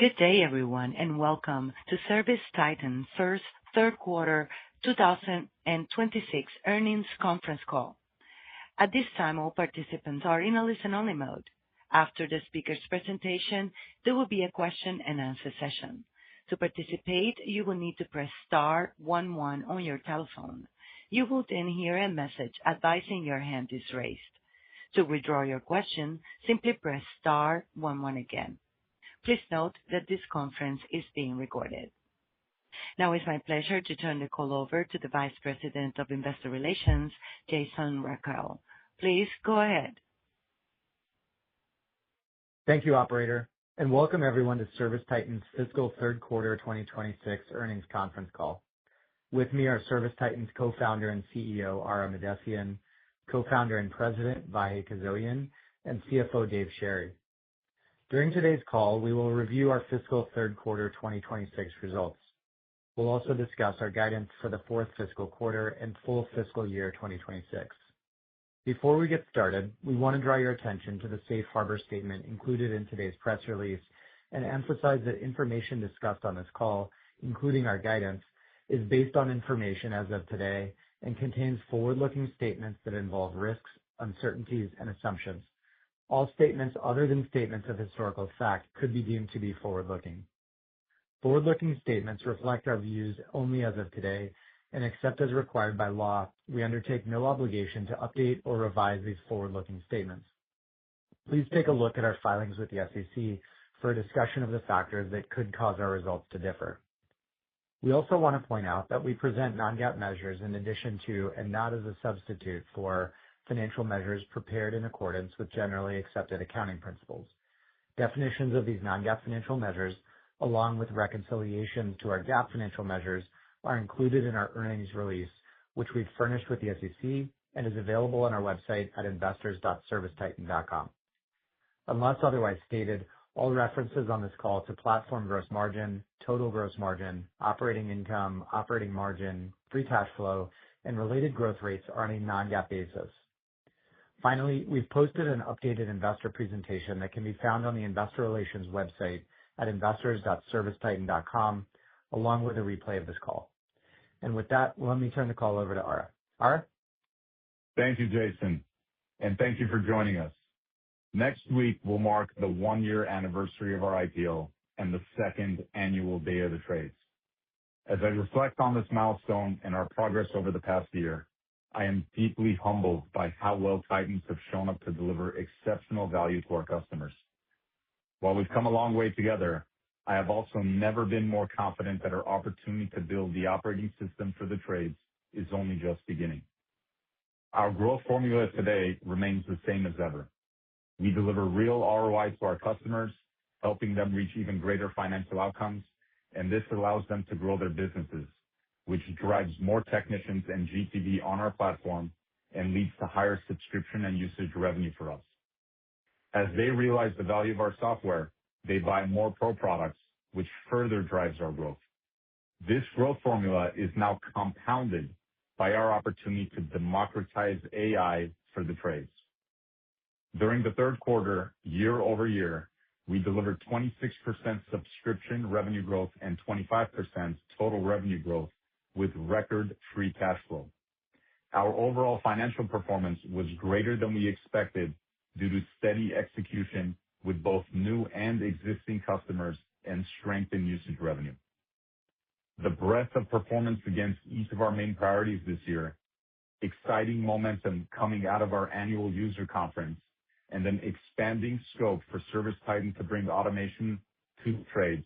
Good day, everyone, and welcome to ServiceTitan First Third Quarter 2026 Earnings Conference Call. At this time, all participants are in a listen-only mode. After the speaker's presentation, there will be a question-and-answer session. To participate, you will need to press star 11 on your telephone. You will then hear a message advising your hand is raised. To withdraw your question, simply press star 11 again. Please note that this conference is being recorded. Now it's my pleasure to turn the call over to the Vice President of Investor Relations, Jason Rechel. Please go ahead. Thank you, operator, and welcome everyone to ServiceTitan's Fiscal Third Quarter 2026 Earnings Conference Call. With me are ServiceTitan's co-founder and CEO, Ara Mahdessian, co-founder and president, Vahe Kuzoyan, and CFO, Dave Sherry. During today's call, we will review our fiscal third quarter 2026 results. We'll also discuss our guidance for the fourth fiscal quarter and full fiscal year 2026. Before we get started, we want to draw your attention to the safe harbor statement included in today's press release and emphasize that information discussed on this call, including our guidance, is based on information as of today and contains forward-looking statements that involve risks, uncertainties, and assumptions. All statements other than statements of historical fact could be deemed to be forward-looking. Forward-looking statements reflect our views only as of today, and except as required by law, we undertake no obligation to update or revise these forward-looking statements. Please take a look at our filings with the SEC for a discussion of the factors that could cause our results to differ. We also want to point out that we present non-GAAP measures in addition to, and not as a substitute for, financial measures prepared in accordance with generally accepted accounting principles. Definitions of these non-GAAP financial measures, along with reconciliation to our GAAP financial measures, are included in our earnings release, which we've furnished with the SEC and is available on our website at investors.servicetitan.com. Unless otherwise stated, all references on this call to platform gross margin, total gross margin, operating income, operating margin, free cash flow, and related growth rates are on a non-GAAP basis. Finally, we've posted an updated investor presentation that can be found on the investor relations website at investors.servicetitan.com, along with a replay of this call. And with that, let me turn the call over to Ara. Ara? Thank you, Jason, and thank you for joining us. Next week will mark the one-year anniversary of our IPO and the second annual Day of the Trades. As I reflect on this milestone and our progress over the past year, I am deeply humbled by how well Titans have shown up to deliver exceptional value to our customers. While we've come a long way together, I have also never been more confident that our opportunity to build the operating system for the trades is only just beginning. Our growth formula today remains the same as ever. We deliver real ROI to our customers, helping them reach even greater financial outcomes, and this allows them to grow their businesses, which drives more technicians and GTV on our platform and leads to higher subscription and usage revenue for us. As they realize the value of our software, they buy more pro products, which further drives our growth. This growth formula is now compounded by our opportunity to democratize AI for the trades. During the third quarter, year over year, we delivered 26% subscription revenue growth and 25% total revenue growth with record free cash flow. Our overall financial performance was greater than we expected due to steady execution with both new and existing customers and strength in usage revenue. The breadth of performance against each of our main priorities this year, exciting momentum coming out of our annual user conference, and an expanding scope for ServiceTitan to bring automation to trades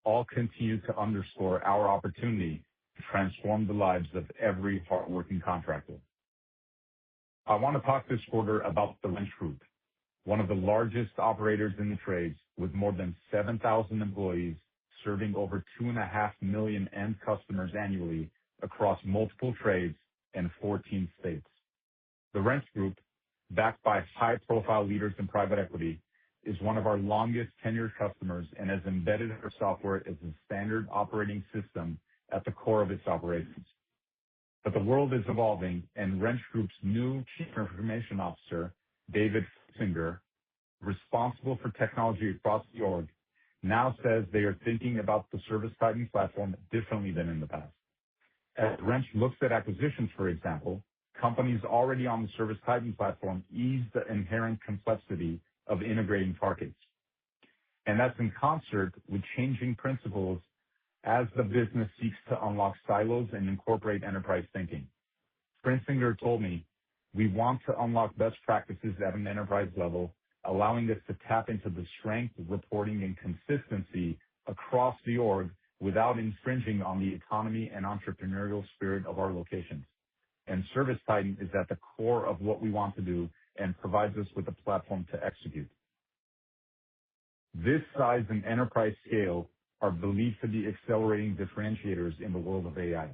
all continue to underscore our opportunity to transform the lives of every hardworking contractor. I want to talk this quarter about the Wrench Group, one of the largest operators in the trades with more than 7,000 employees serving over 2.5 million end customers annually across multiple trades and 14 states. The Wrench Group, backed by high-profile leaders in private equity, is one of our longest tenured customers and has embedded our software as a standard operating system at the core of its operations. But the world is evolving, and Wrench Group's new Chief Information Officer, David Fitzinger, responsible for technology across the org, now says they are thinking about the ServiceTitan platform differently than in the past. As Wrench looks at acquisitions, for example, companies already on the ServiceTitan platform ease the inherent complexity of integrating targets. And that's in concert with changing principles as the business seeks to unlock silos and incorporate enterprise thinking. Prinsinger told me, we want to unlock best practices at an enterprise level, allowing us to tap into the strength, reporting, and consistency across the org without infringing on the autonomy and entrepreneurial spirit of our locations. And ServiceTitan is at the core of what we want to do and provides us with a platform to execute. This size and enterprise scale are believed to be accelerating differentiators in the world of AI.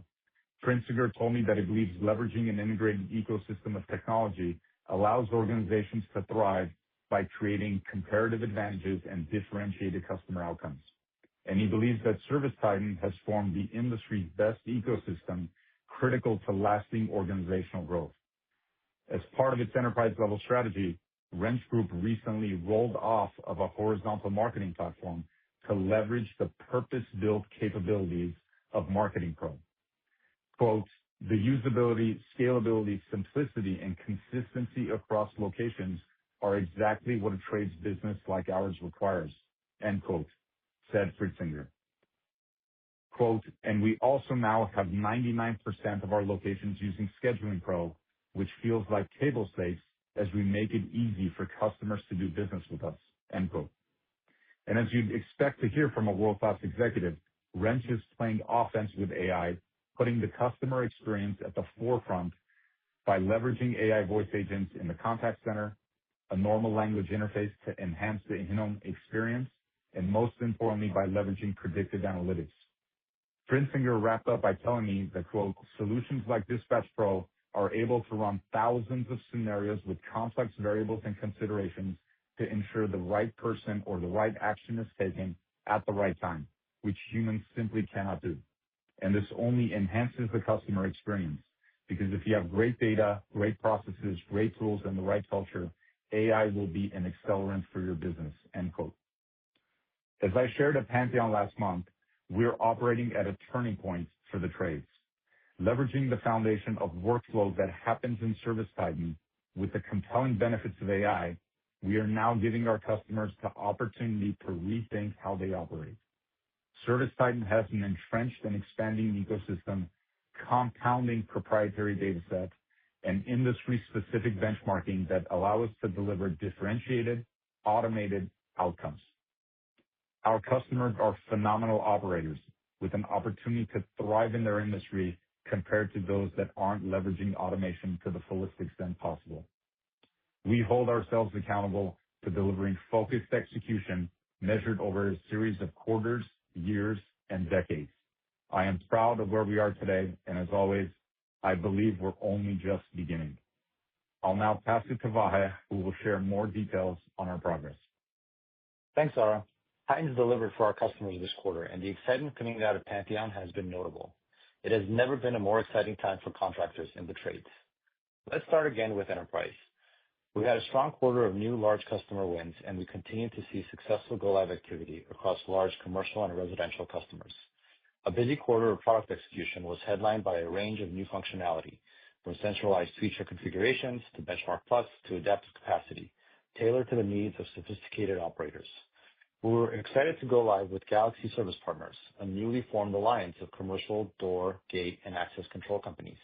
Prinsinger told me that he believes leveraging an integrated ecosystem of technology allows organizations to thrive by creating comparative advantages and differentiated customer outcomes. And he believes that ServiceTitan has formed the industry's best ecosystem critical to lasting organizational growth. As part of its enterprise-level strategy, Wrench Group recently rolled off of a horizontal marketing platform to leverage the purpose-built capabilities of Marketing Pro. Quote, the usability, scalability, simplicity, and consistency across locations are exactly what a trades business like ours requires, end quote, said Prinsinger. Quote, and we also now have 99% of our locations using Scheduling Pro, which feels like table stakes as we make it easy for customers to do business with us, end quote. And as you'd expect to hear from a world-class executive, Wrench is playing offense with AI, putting the customer experience at the forefront by leveraging AI voice agents in the contact center, a normal language interface to enhance the in-home experience, and most importantly, by leveraging predictive analytics. Prinsinger wrapped up by telling me that, quote, solutions like Dispatch Pro are able to run thousands of scenarios with complex variables and considerations to ensure the right person or the right action is taken at the right time, which humans simply cannot do. And this only enhances the customer experience, because if you have great data, great processes, great tools, and the right culture, AI will be an accelerant for your business, end quote. As I shared at Pantheon last month, we're operating at a turning point for the trades. Leveraging the foundation of workflow that happens in ServiceTitan with the compelling benefits of AI, we are now giving our customers the opportunity to rethink how they operate. ServiceTitan has an entrenched and expanding ecosystem, compounding proprietary data set, and industry-specific benchmarking that allow us to deliver differentiated, automated outcomes. Our customers are phenomenal operators with an opportunity to thrive in their industry compared to those that aren't leveraging automation to the fullest extent possible. We hold ourselves accountable to delivering focused execution measured over a series of quarters, years, and decades. I am proud of where we are today, and as always, I believe we're only just beginning. I'll now pass it to Vahe, who will share more details on our progress. Thanks, Ara. Titan's delivered for our customers this quarter, and the excitement coming out of Pantheon has been notable. It has never been a more exciting time for contractors in the trades. Let's start again with enterprise. We had a strong quarter of new large customer wins, and we continue to see successful go-live activity across large commercial and residential customers. A busy quarter of product execution was headlined by a range of new functionality, from centralized feature configurations to Benchmark Plus to adaptive capacity, tailored to the needs of sophisticated operators. We were excited to go live with Galaxy Service Partners, a newly formed alliance of commercial door, gate, and access control companies.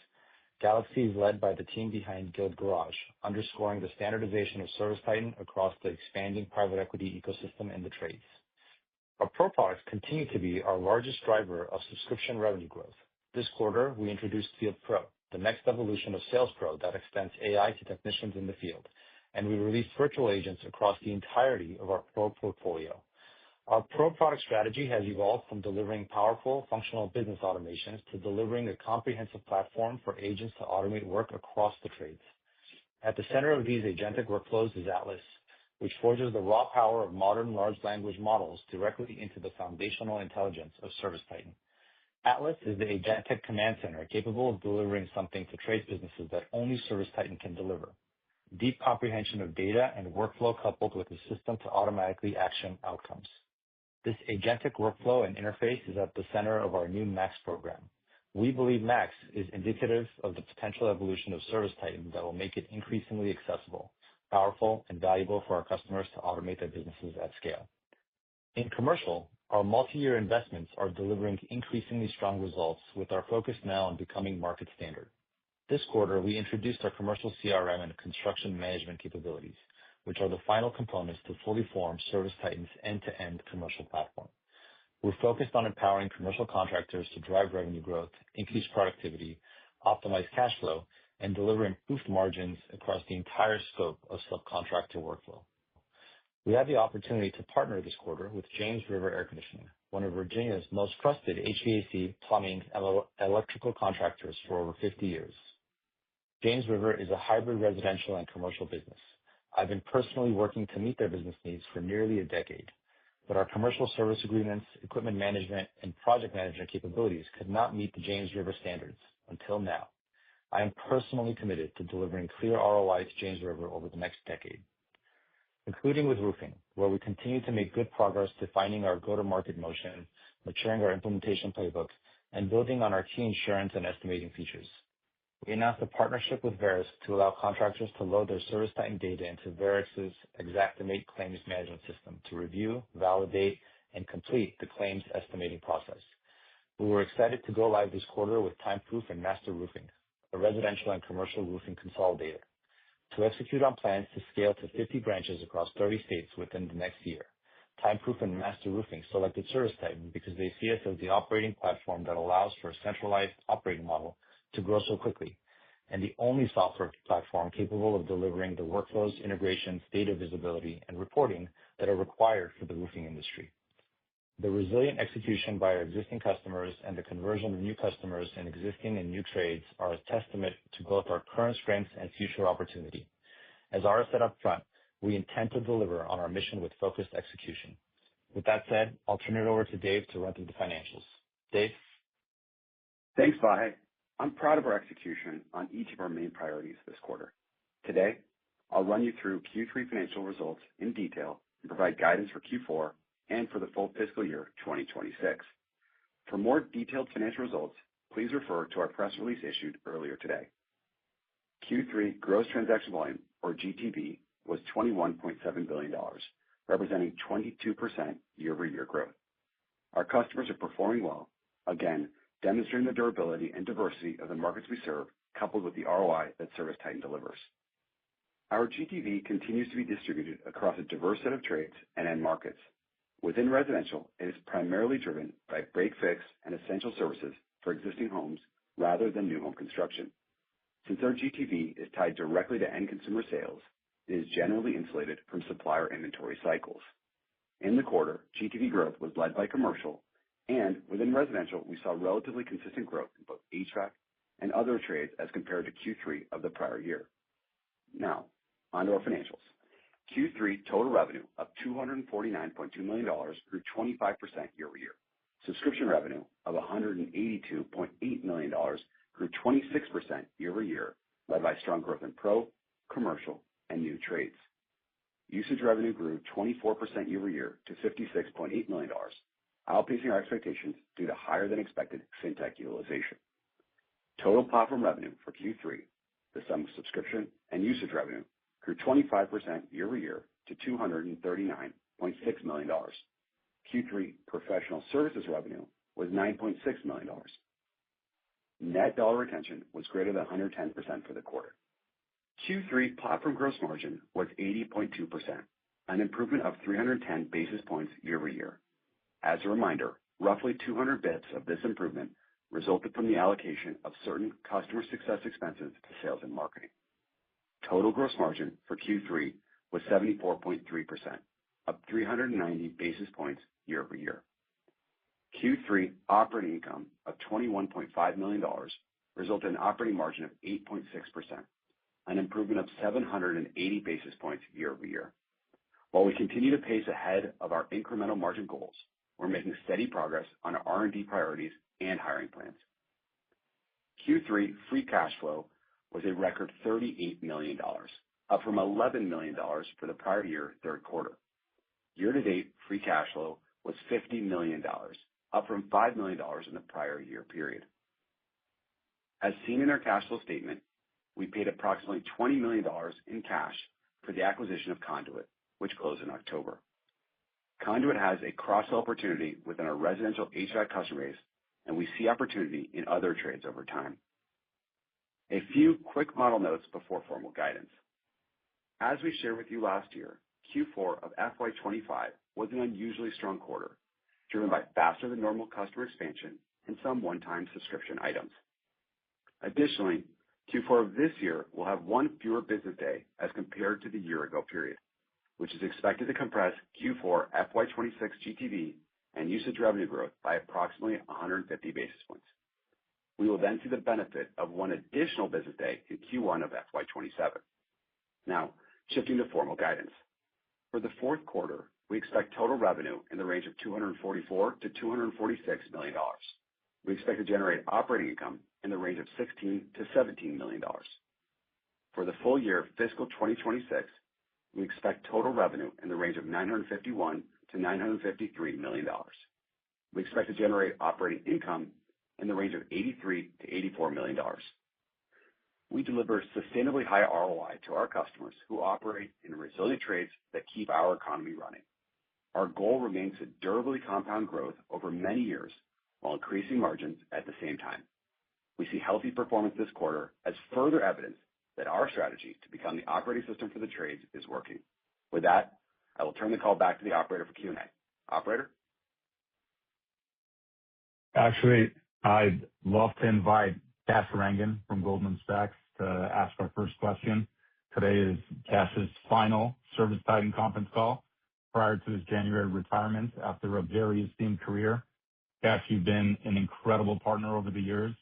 Galaxy is led by the team behind Guild Garage, underscoring the standardization of ServiceTitan across the expanding private equity ecosystem in the trades. Our Pro products continue to be our largest driver of subscription revenue growth. This quarter, we introduced Field Pro, the next evolution of Sales Pro that extends AI to technicians in the field, and we released virtual agents across the entirety of our Pro portfolio. Our Pro product strategy has evolved from delivering powerful, functional business automations to delivering a comprehensive platform for agents to automate work across the trades. At the center of these agentic workflows is Atlas, which forges the raw power of modern large language models directly into the foundational intelligence of ServiceTitan. Atlas is the agentic command center capable of delivering something to trades businesses that only ServiceTitan can deliver: deep comprehension of data and workflow coupled with a system to automatically action outcomes. This agentic workflow and interface is at the center of our new Max program. We believe Max is indicative of the potential evolution of ServiceTitan that will make it increasingly accessible, powerful, and valuable for our customers to automate their businesses at scale. In commercial, our multi-year investments are delivering increasingly strong results, with our focus now on becoming market standard. This quarter, we introduced our commercial CRM and construction management capabilities, which are the final components to fully form ServiceTitan's end-to-end commercial platform. We're focused on empowering commercial contractors to drive revenue growth, increase productivity, optimize cash flow, and deliver improved margins across the entire scope of subcontractor workflow. We had the opportunity to partner this quarter with James River Air Conditioning, one of Virginia's most trusted HVAC, plumbing, and electrical contractors for over 50 years. James River is a hybrid residential and commercial business. I've been personally working to meet their business needs for nearly a decade, but our commercial service agreements, equipment management, and project management capabilities could not meet the James River standards until now. I am personally committed to delivering clear ROI to James River over the next decade. Including with roofing, where we continue to make good progress defining our go-to-market motion, maturing our implementation playbook, and building on our key insurance and estimating features. We announced a partnership with Verisk to allow contractors to load their ServiceTitan data into Verisk's Xactimate claims management system to review, validate, and complete the claims estimating process. We were excited to go live this quarter with Timeproof and Master Roofing, a residential and commercial roofing consolidator, to execute on plans to scale to 50 branches across 30 states within the next year. Timeproof and Master Roofing selected ServiceTitan because they see us as the operating platform that allows for a centralized operating model to grow so quickly, and the only software platform capable of delivering the workflows, integrations, data visibility, and reporting that are required for the roofing industry. The resilient execution by our existing customers and the conversion of new customers in existing and new trades are a testament to both our current strengths and future opportunity. As Ara said up front, we intend to deliver on our mission with focused execution. With that said, I'll turn it over to Dave to run through the financials. Dave? Thanks, Vahe. I'm proud of our execution on each of our main priorities this quarter. Today, I'll run you through Q3 financial results in detail and provide guidance for Q4 and for the full fiscal year 2026. For more detailed financial results, please refer to our press release issued earlier today. Q3 gross transaction volume, or GTV, was $21.7 billion, representing 22% year-over-year growth. Our customers are performing well, again, demonstrating the durability and diversity of the markets we serve, coupled with the ROI that ServiceTitan delivers. Our GTV continues to be distributed across a diverse set of trades and end markets. Within residential, it is primarily driven by break-fix and essential services for existing homes rather than new home construction. Since our GTV is tied directly to end consumer sales, it is generally insulated from supplier inventory cycles. In the quarter, GTV growth was led by commercial, and within residential, we saw relatively consistent growth in both HVAC and other trades as compared to Q3 of the prior year. Now, onto our financials. Q3 total revenue of $249.2 million grew 25% year-over-year. Subscription revenue of $182.8 million grew 26% year-over-year, led by strong growth in pro, commercial, and new trades. Usage revenue grew 24% year-over-year to $56.8 million, outpacing our expectations due to higher than expected fintech utilization. Total platform revenue for Q3, the sum of subscription and usage revenue, grew 25% year-over-year to $239.6 million. Q3 professional services revenue was $9.6 million. Net dollar retention was greater than 110% for the quarter. Q3 platform gross margin was 80.2%, an improvement of 310 basis points year-over-year. As a reminder, roughly 200 bits of this improvement resulted from the allocation of certain customer success expenses to sales and marketing. Total gross margin for Q3 was 74.3%, up 390 basis points year-over-year. Q3 operating income of $21.5 million resulted in operating margin of 8.6%, an improvement of 780 basis points year-over-year. While we continue to pace ahead of our incremental margin goals, we're making steady progress on our R&D priorities and hiring plans. Q3 free cash flow was a record $38 million, up from $11 million for the prior year third quarter. Year-to-date free cash flow was $50 million, up from $5 million in the prior year period. As seen in our cash flow statement, we paid approximately $20 million in cash for the acquisition of Conduit, which closed in October. Conduit has a cross-sell opportunity within our residential HVAC customer base, and we see opportunity in other trades over time. A few quick model notes before formal guidance. As we shared with you last year, Q4 of FY25 was an unusually strong quarter, driven by faster than normal customer expansion and some one-time subscription items. Additionally, Q4 of this year will have one fewer business day as compared to the year-ago period, which is expected to compress Q4 FY26 GTV and usage revenue growth by approximately 150 basis points. We will then see the benefit of one additional business day in Q1 of FY27. Now, shifting to formal guidance. For the fourth quarter, we expect total revenue in the range of $244 to $246 million. We expect to generate operating income in the range of $16 to $17 million. For the full year of fiscal 2026, we expect total revenue in the range of $951 to $953 million. We expect to generate operating income in the range of $83 to $84 million. We deliver sustainably high ROI to our customers who operate in resilient trades that keep our economy running. Our goal remains to durably compound growth over many years while increasing margins at the same time. We see healthy performance this quarter as further evidence that our strategy to become the operating system for the trades is working. With that, I will turn the call back to the operator for Q&A. Operator? Actually, I'd love to invite Kash Rangan from Goldman Sachs to ask our first question. Today is Kash's final ServiceTitan conference call prior to his January retirement after a very esteemed career. Kash, you've been an incredible partner over the years.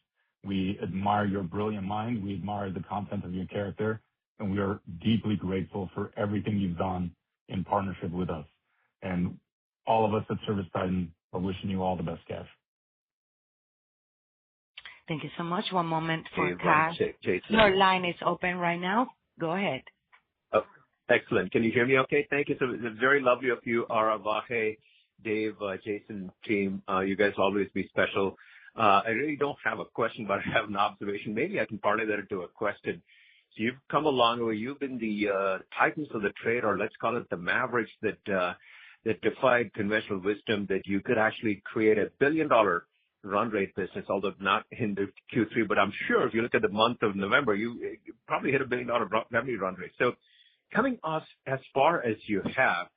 We admire your brilliant mind. We admire the content of your character, and we are deeply grateful for everything you've done in partnership with us. And all of us at ServiceTitan are wishing you all the best, Kash. Thank you so much. One moment for Hey, Kash. Jason. Your line is open right now. Go ahead. Oh, excellent. Can you hear me okay? Thank you. So it's very lovely of you, Ara, Vahe, Dave, Jason, team. You guys always be special. I really don't have a question, but I have an observation. Maybe I can parlay that into a question. So you've come a long way. You've been the titans of the trade, or let's call it the mavericks that defied conventional wisdom, that you could actually create $1 billion run rate business, although not in the Q3. But I'm sure if you look at the month of November, you probably hit $1 billion revenue run rate. So coming us as far as you have,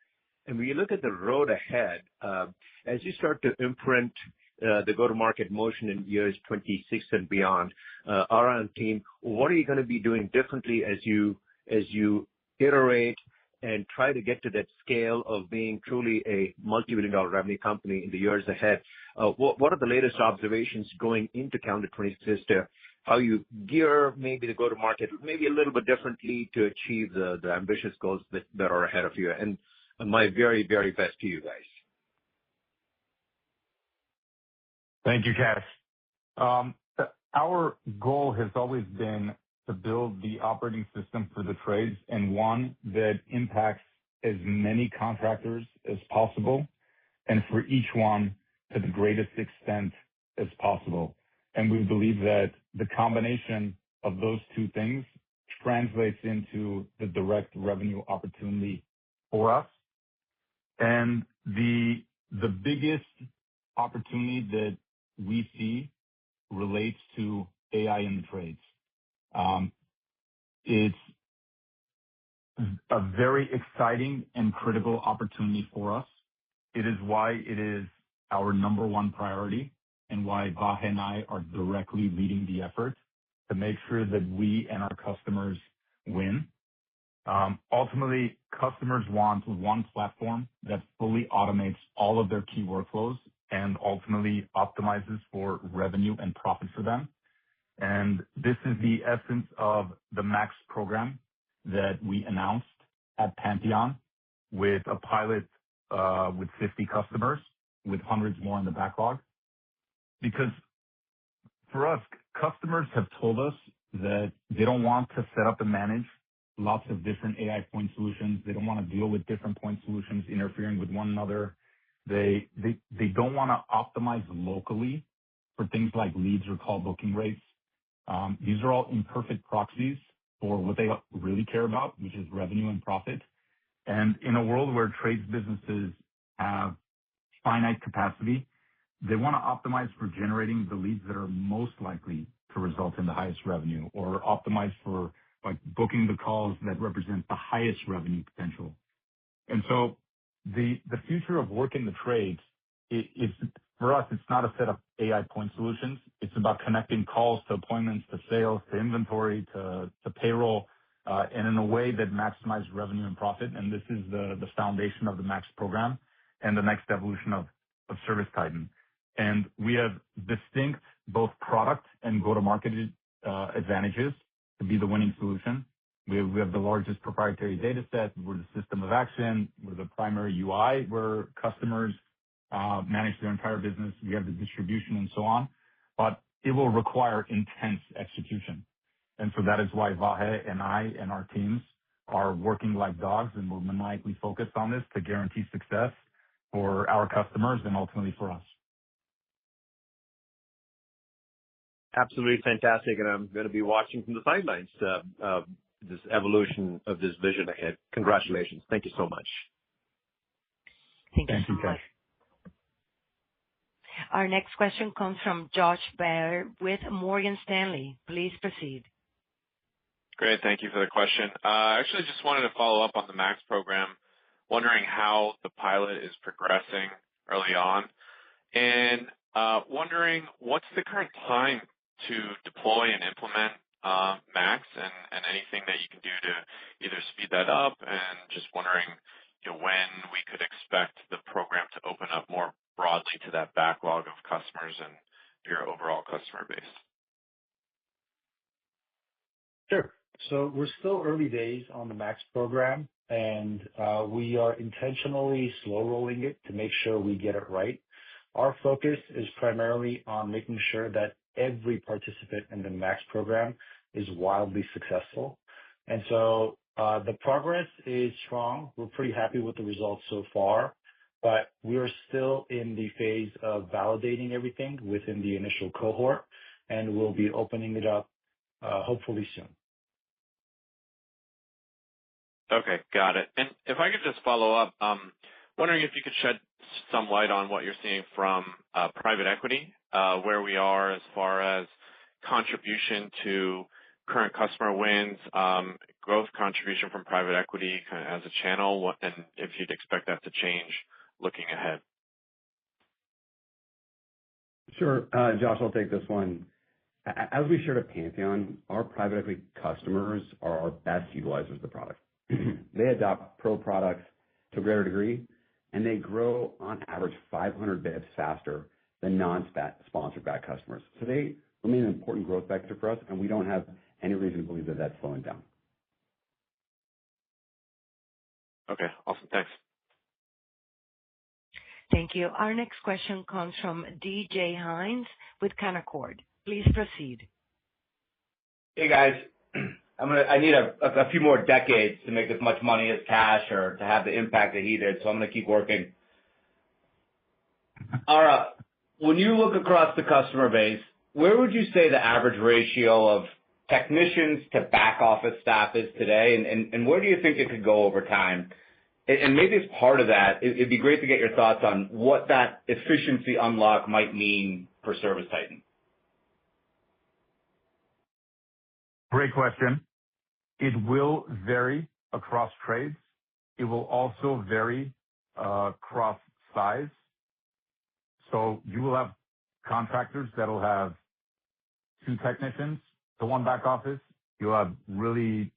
and when you look at the road ahead, as you start to imprint the go-to-market motion in years 26 and beyond, Ara and team, what are you going to be doing differently as you iterate and try to get to that scale of being truly a multi-billion-dollar revenue company in the years ahead? What are the latest observations going into calendar 26 as to how you gear maybe the go-to-market maybe a little bit differently to achieve the ambitious goals that are ahead of you? And my very, very best to you guys. Thank you, Kash. Our goal has always been to build the operating system for the trades, and one that impacts as many contractors as possible, and for each one to the greatest extent as possible. And we believe that the combination of those two things translates into the direct revenue opportunity for us. And the biggest opportunity that we see relates to AI in the trades. It's a very exciting and critical opportunity for us. It is why it is our number one priority and why Vahe and I are directly leading the effort to make sure that we and our customers win. Ultimately, customers want one platform that fully automates all of their key workflows and ultimately optimizes for revenue and profit for them. And this is the essence of the Max program that we announced at Pantheon with a pilot with 50 customers, with hundreds more in the backlog. Because for us, customers have told us that they don't want to set up and manage lots of different AI point solutions. They don't want to deal with different point solutions interfering with one another. They don't want to optimize locally for things like leads or call booking rates. These are all imperfect proxies for what they really care about, which is revenue and profit. And in a world where trades businesses have finite capacity, they want to optimize for generating the leads that are most likely to result in the highest revenue, or optimize for like booking the calls that represent the highest revenue potential. And so the future of work in the trades is, for us, it's not a set of AI point solutions. It's about connecting calls to appointments, to sales, to inventory, to payroll, and in a way that maximizes revenue and profit. And this is the foundation of the Max program and the next evolution of ServiceTitan. And we have distinct both product and go-to-market advantages to be the winning solution. We have the largest proprietary data set. We're the system of action. We're the primary UI where customers manage their entire business. We have the distribution and so on. But it will require intense execution. And so that is why Vahe and I and our teams are working like dogs, and we're maniacally focused on this to guarantee success for our customers and ultimately for us. Absolutely fantastic, and I'm going to be watching from the sidelines this evolution of this vision ahead. Congratulations. Thank you so much. Thank you so much. Cash. Our next question comes from Josh Baer with Morgan Stanley. Please proceed. Great. Thank you for the question. Actually, just wanted to follow up on the Max program, wondering how the pilot is progressing early on, and wondering what's the current time to deploy and implement Max, and anything that you can do to either speed that up, and just wondering when we could expect the program to open up more broadly to that backlog of customers and your overall customer base. Sure. So we're still early days on the Max program, and we are intentionally slow rolling it to make sure we get it right. Our focus is primarily on making sure that every participant in the Max program is wildly successful. And so the progress is strong. We're pretty happy with the results so far, but we are still in the phase of validating everything within the initial cohort, and we'll be opening it up hopefully soon. Okay, got it. And if I could just follow up, wondering if you could shed some light on what you're seeing from private equity, where we are as far as contribution to current customer wins, growth contribution from private equity kind of as a channel, and if you'd expect that to change looking ahead. Sure. Josh, I'll take this one. As we shared at Pantheon, our private equity customers are our best utilizers of the product. They adopt pro products to a greater degree, and they grow on average 500 bps faster than non-sponsored backed customers. So they remain an important growth vector for us, and we don't have any reason to believe that that's slowing down. Okay, awesome. Thanks. Thank you. Our next question comes from DJ Hynes with Canaccord. Please proceed. Hey, guys. I need a few more decades to make as much money as Cash or to have the impact that he did, so I'm going to keep working. Ara, when you look across the customer base, where would you say the average ratio of technicians to back office staff is today, and where do you think it could go over time? And maybe as part of that, it'd be great to get your thoughts on what that efficiency unlock might mean for ServiceTitan. Great question. It will vary across trades. It will also vary across size. So you will have contractors that will have 2 technicians to 1 back office. You'll have really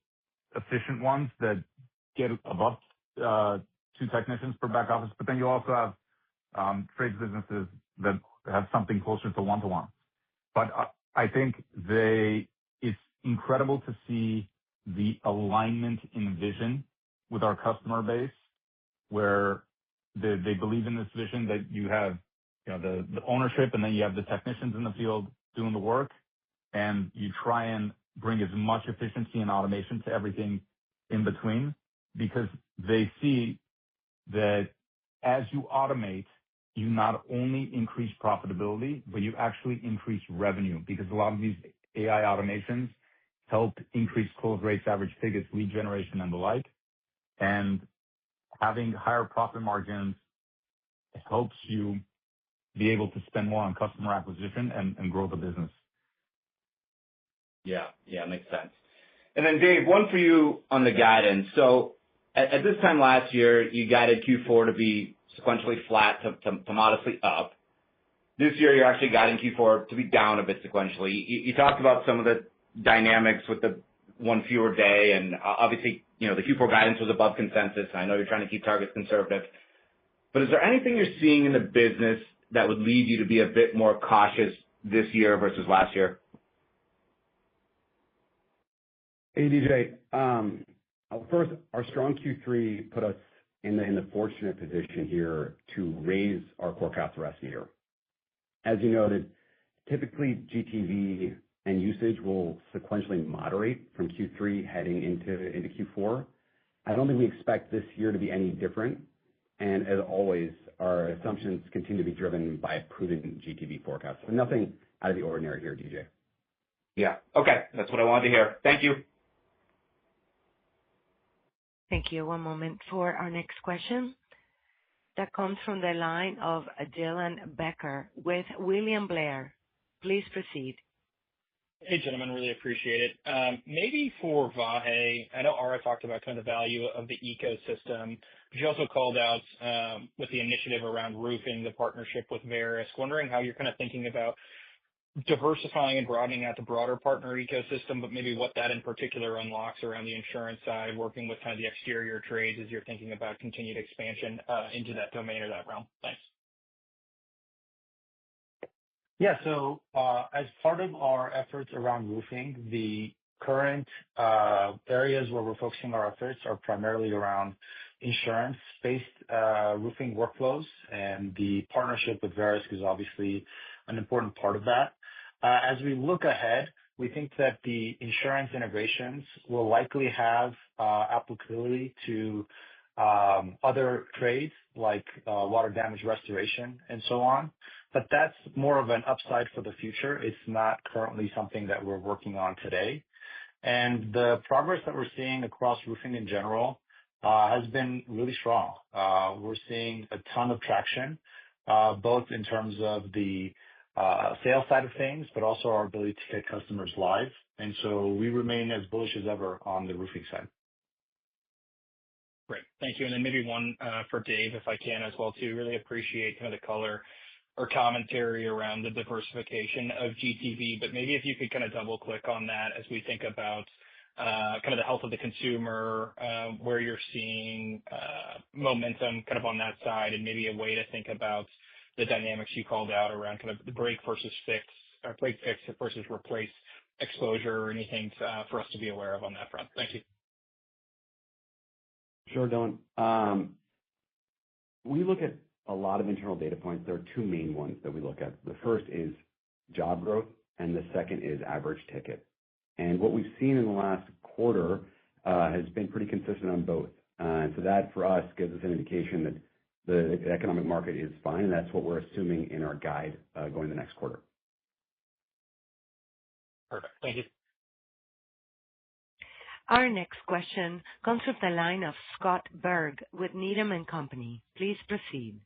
efficient ones that get above 2 technicians per back office, but then you also have trades businesses that have something closer to 1-to-1. But I think it's incredible to see the alignment in vision with our customer base, where they believe in this vision that you have the ownership, and then you have the technicians in the field doing the work, and you try and bring as much efficiency and automation to everything in between, because they see that as you automate, you not only increase profitability, but you actually increase revenue because a lot of these AI automations help increase close rates, average tickets, lead generation, and the like. And having higher profit margins helps you be able to spend more on customer acquisition and grow the business. Yeah, makes sense. And then Dave, one for you on the guidance. So at this time last year, you guided Q4 to be sequentially flat to modestly up. This year, you're actually guiding Q4 to be down a bit sequentially. You talked about some of the dynamics with the one fewer day, and obviously, the Q4 guidance was above consensus. I know you're trying to keep targets conservative. But is there anything you're seeing in the business that would lead you to be a bit more cautious this year versus last year? Hey, DJ. First, our strong Q3 put us in the fortunate position here to raise our forecast the rest of the year. As you noted, typically GTV and usage will sequentially moderate from Q3 heading into Q4. I don't think we expect this year to be any different. And as always, our assumptions continue to be driven by a prudent GTV forecast. So nothing out of the ordinary here, DJ. Yeah. Okay. That's what I wanted to hear. Thank you. Thank you. One moment for our next question. That comes from the line of Dylan Becker with William Blair. Please proceed. Hey, gentlemen, really appreciate it. Maybe for Vahe, I know Ara talked about kind of the value of the ecosystem, but you also called out with the initiative around roofing, the partnership with Verisk. Wondering how you're kind of thinking about diversifying and broadening out the broader partner ecosystem, but maybe what that in particular unlocks around the insurance side, working with kind of the exterior trades as you're thinking about continued expansion into that domain or that realm. Thanks. Yeah. So as part of our efforts around roofing, the current areas where we're focusing our efforts are primarily around insurance-based roofing workflows, and the partnership with Verisk is obviously an important part of that. As we look ahead, we think that the insurance integrations will likely have applicability to other trades like water damage restoration and so on. But that's more of an upside for the future. It's not currently something that we're working on today. And the progress that we're seeing across roofing in general has been really strong. We're seeing a ton of traction, both in terms of the sales side of things, but also our ability to get customers live. And so we remain as bullish as ever on the roofing side. Great. Thank you. And then maybe one for Dave, if I can as well, too. Really appreciate kind of the color or commentary around the diversification of GTV, but maybe if you could kind of double click on that as we think about kind of the health of the consumer, where you're seeing momentum kind of on that side, and maybe a way to think about the dynamics you called out around kind of the break versus fix, or break fix versus replace exposure, or anything for us to be aware of on that front. Thank you. Sure, Dylan. We look at a lot of internal data points. There are two main ones that we look at. The first is job growth, and the second is average ticket. And what we've seen in the last quarter has been pretty consistent on both. And so that, for us, gives us an indication that the economic market is fine, and that's what we're assuming in our guide going the next quarter. Perfect. Thank you. Our next question comes from the line of Scott Berg with Needham & Company. Please proceed.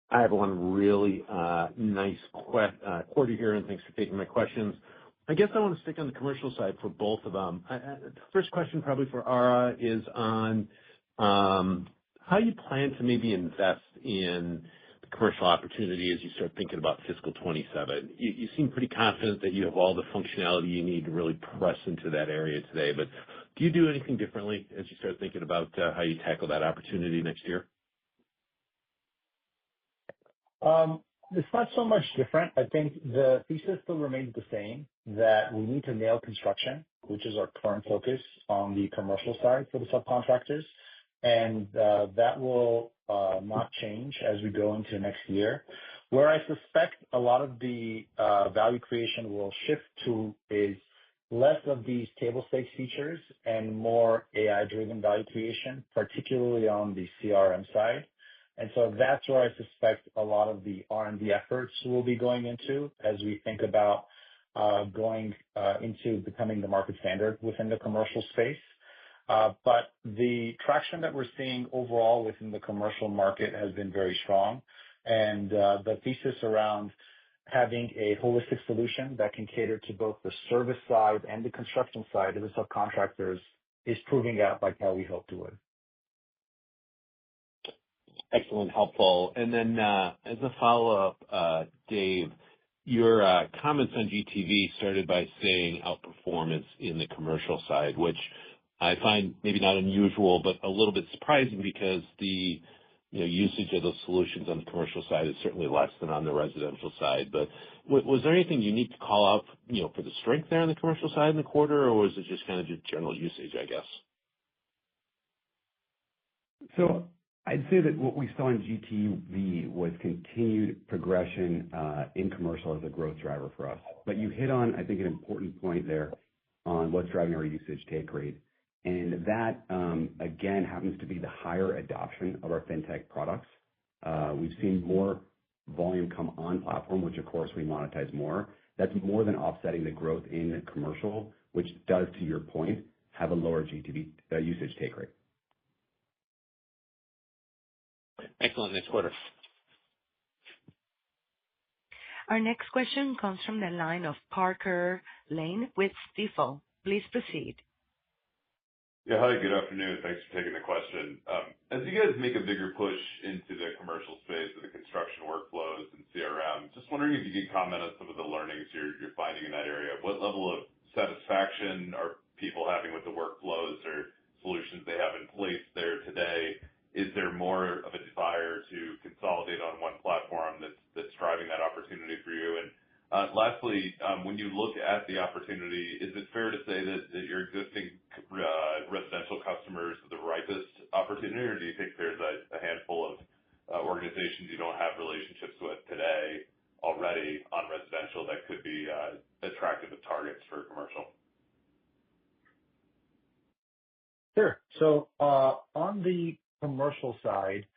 Hi, everyone. Really nice quarter here, and thanks for taking my questions. I guess I want to stick on the commercial side for both of them. First question probably for Ara is on how you plan to maybe invest in the commercial opportunity as you start thinking about fiscal 27. You seem pretty confident that you have all the functionality you need to really press into that area today, but do you do anything differently as you start thinking about how you tackle that opportunity next year? It's not so much different. I think the thesis still remains the same, that we need to nail construction, which is our current focus on the commercial side for the subcontractors. And that will not change as we go into next year. Where I suspect a lot of the value creation will shift to is less of these table stakes features and more AI-driven value creation, particularly on the CRM side. And so that's where I suspect a lot of the R&D efforts will be going into as we think about going into becoming the market standard within the commercial space. But the traction that we're seeing overall within the commercial market has been very strong. And the thesis around having a holistic solution that can cater to both the service side and the construction side of the subcontractors is proving out like how we hoped it would. Excellent, helpful. And then as a follow-up, Dave, your comments on GTV started by saying outperformance in the commercial side, which I find maybe not unusual, but a little bit surprising because the usage of those solutions on the commercial side is certainly less than on the residential side. But was there anything unique to call out, for the strength there on the commercial side in the quarter, or was it just kind of just general usage, I guess? So I'd say that what we saw in GTV was continued progression in commercial as a growth driver for us. But you hit on, I think, an important point there on what's driving our usage take rate. And that, again, happens to be the higher adoption of our fintech products. We've seen more volume come on platform, which, of course, we monetize more. That's more than offsetting the growth in commercial, which does, to your point, have a lower GTV usage take rate. Excellent. Next quarter. Our next question comes from the line of Parker Lane with Stifel. Please proceed. Yeah, hi, good afternoon. Thanks for taking the question. As you guys make a bigger push into the commercial space with the construction workflows and CRM, just wondering if you could comment on some of the learnings you're finding in that area. What level of satisfaction are people having with the workflows or solutions they have in place there today? Is there more of a desire to consolidate on one platform that's driving that opportunity for you? And lastly, when you look at the opportunity, is it fair to say that your existing residential customers are the ripest opportunity, or do you think there's a handful of organizations you don't have relationships with today already on residential that could be attractive targets for commercial? Sure. So on the commercial side,